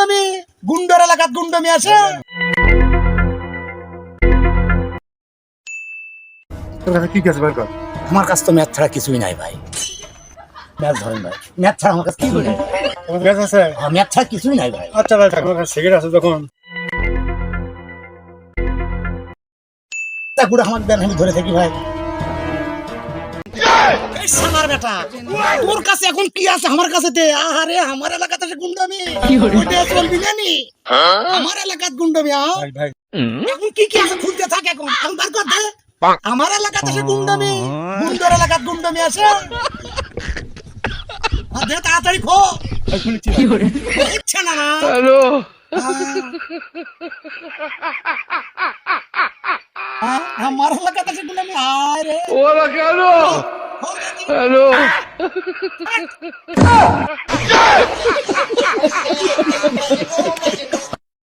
গুন্ডামি গুন্ডার এলাকাত গুন্ডামি আছে তোর কাছে কি আছে বের কর। আমার কাছে তো ম্যাথ ছাড়া কিছুই নাই ভাই ম্যাথ ধরেন ভাই ম্যাথ ছাড়া আমার কাছে কিছুই নাই তোমার কাছে আছে? ম্যাথ ছাড়া কিছুই নাই ভাই আচ্ছা ভাই, তোমার কাছে সিগারেট আছে তখন? তা গুড়া আমাকে দেন আমি ধরে থাকি ভাই এই শালার বেটা তোর কাছে এখন কি আছে আমার কাছে দে আরে আমার এলাকাতে সে গুন্ডামি ওইটা চলবি না নি আমার এলাকাত গুন্ডামি ভাই ভাই এখন কি কি আছে খুলতে থাক এখন বার কর দে আমার এলাকাতে সে গুন্ডামি গুন্ডার এলাকাত গুন্ডামি আছে দে তাড়াতাড়ি খো হচ্ছে না না হ্যালো আমার এলাকাতে সে গুন্ডামি আরে ওরা কেন হ্যালো